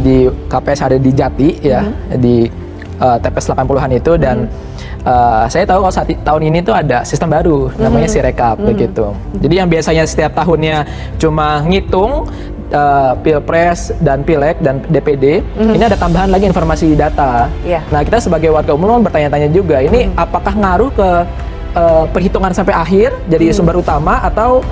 di KPS ada di Jati ya, di TPS 80-an itu, dan saya tahu kalau tahun ini tuh ada sistem baru namanya Sirekap begitu. Jadi yang biasanya setiap tahunnya cuma ngitung Pilpres dan Pileg dan DPD, ini ada tambahan lagi informasi data. Nah, kita sebagai warga umum bertanya-tanya juga, ini apakah ngaruh ke perhitungan sampai akhir jadi sumber utama atau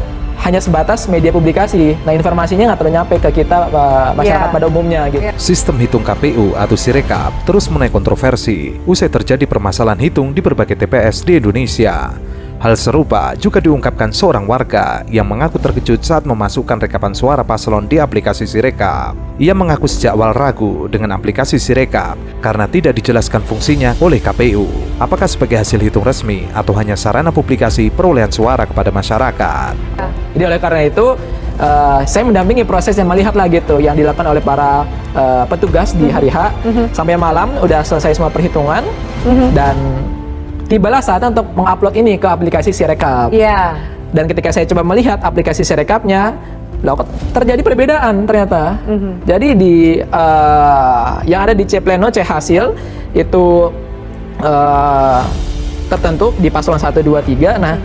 hanya sebatas media publikasi. Nah, informasinya nggak terlalu nyampe ke kita masyarakat pada umumnya gitu. Sistem hitung KPU atau Sirekap terus menuai kontroversi usai terjadi permasalahan hitung di berbagai TPS di Indonesia. Hal serupa juga diungkapkan seorang warga yang mengaku terkejut saat memasukkan rekapan suara paslon di aplikasi Sirekap. Ia mengaku sejak awal ragu dengan aplikasi Sirekap karena tidak dijelaskan fungsinya oleh KPU. Apakah sebagai hasil hitung resmi atau hanya sarana publikasi perolehan suara kepada masyarakat? Jadi oleh karena itu, saya mendampingi proses yang melihat lah gitu yang dilakukan oleh para petugas di hari H sampai malam udah selesai semua perhitungan dan tibalah saatnya untuk mengupload ini ke aplikasi Sirekap. Dan ketika saya coba melihat aplikasi Sirekapnya, terjadi perbedaan ternyata. Jadi di yang ada di C Pleno, C hasil itu tertentu di paslon 1, 2, 3. Nah,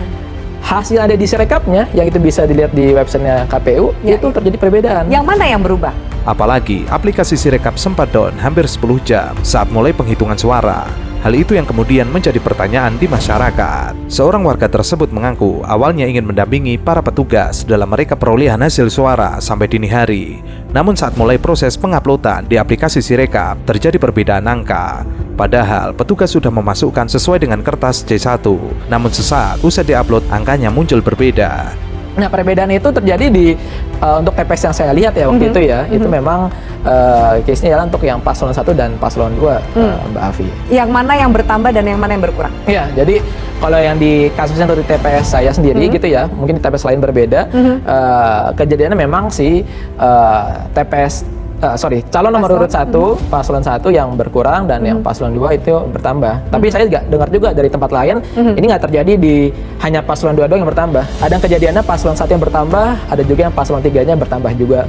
hasil ada di Sirekapnya yang itu bisa dilihat di websitenya KPU itu terjadi perbedaan. Yang mana yang berubah? Apalagi aplikasi Sirekap sempat down hampir 10 jam saat mulai penghitungan suara. Hal itu yang kemudian menjadi pertanyaan di masyarakat. Seorang warga tersebut mengaku awalnya ingin mendampingi para petugas dalam mereka perolehan hasil suara sampai dini hari. Namun saat mulai proses penguploadan di aplikasi Sirekap terjadi perbedaan angka. Padahal petugas sudah memasukkan sesuai dengan kertas C1. Namun sesaat usai diupload angkanya muncul berbeda. Nah, perbedaan itu terjadi di untuk TPS yang saya lihat ya waktu itu ya, itu memang case-nya adalah untuk yang paslon 1 dan paslon 2, Mbak Afi. Yang mana yang bertambah dan yang mana yang berkurang? Iya, jadi kalau yang di kasusnya untuk di TPS saya sendiri gitu ya, mungkin di TPS lain berbeda, kejadiannya memang si calon nomor urut 1, paslon 1 yang berkurang dan yang paslon 2 itu bertambah. Tapi saya juga dengar juga dari tempat lain, ini nggak terjadi di hanya paslon 2 doang yang bertambah. Ada yang kejadiannya paslon 1 yang bertambah, ada juga yang paslon 3-nya bertambah juga.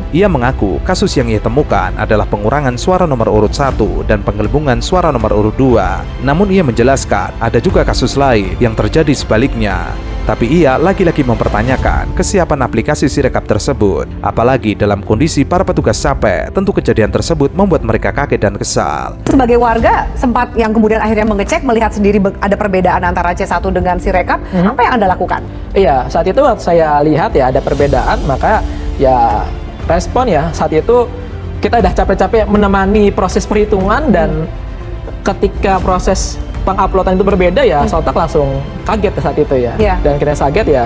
Ia mengaku kasus yang ia temukan adalah pengurangan suara nomor urut 1 dan penggelembungan suara nomor urut 2. Namun ia menjelaskan ada juga kasus lain yang terjadi sebaliknya. Tapi ia lagi-lagi mempertanyakan kesiapan aplikasi Sirekap tersebut. Apalagi dalam kondisi para petugas capek, tentu kejadian tersebut membuat mereka kaget dan kesal. Sebagai warga, sempat yang kemudian akhirnya mengecek, melihat sendiri ada perbedaan antara C1 dengan Sirekap, apa yang Anda lakukan? Iya, saat itu waktu saya lihat ya ada perbedaan, maka ya respon ya, saat itu kita udah capek-capek menemani proses perhitungan dan ketika proses penguploadan itu berbeda ya, sontak langsung kaget saat itu ya. Dan kita kaget ya,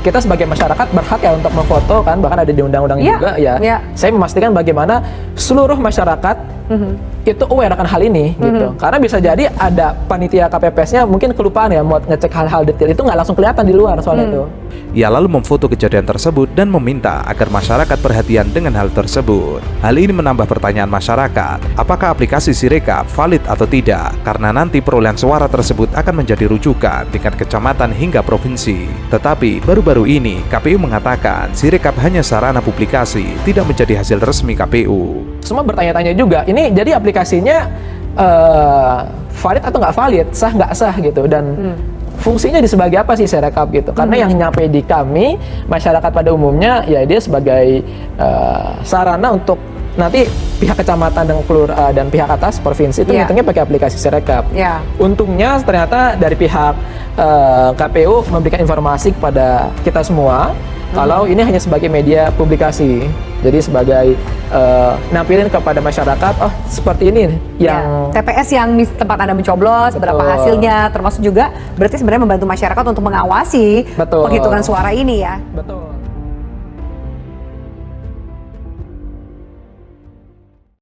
kita sebagai masyarakat berhak ya untuk memfoto kan, bahkan ada di undang-undang juga ya. Saya memastikan bagaimana seluruh masyarakat itu aware akan hal ini gitu. Karena bisa jadi ada panitia KPPS-nya mungkin kelupaan ya mau ngecek hal-hal detail itu nggak langsung kelihatan di luar soal itu. Ia lalu memfoto kejadian tersebut dan meminta agar masyarakat perhatian dengan hal tersebut. Hal ini menambah pertanyaan masyarakat, apakah aplikasi Sirekap valid atau tidak? Karena nanti perolehan suara tersebut akan menjadi rujukan tingkat kecamatan hingga provinsi. Tetapi baru-baru ini KPU mengatakan Sirekap hanya sarana publikasi, tidak menjadi hasil resmi KPU. Semua bertanya-tanya juga, ini jadi aplikasinya valid atau nggak valid, sah nggak sah gitu, dan fungsinya di sebagai apa sih Sirekap gitu? Karena yang nyampe di kami masyarakat pada umumnya ya dia sebagai sarana untuk nanti pihak kecamatan dan pihak atas provinsi itu ngitungnya pakai aplikasi Sirekap. Untungnya ternyata dari pihak KPU memberikan informasi kepada kita semua kalau ini hanya sebagai media publikasi. Jadi sebagai nampilin kepada masyarakat, oh seperti ini yang TPS yang tempat Anda mencoblos, berapa hasilnya, termasuk juga berarti sebenarnya membantu masyarakat untuk mengawasi penghitungan suara ini ya. Betul.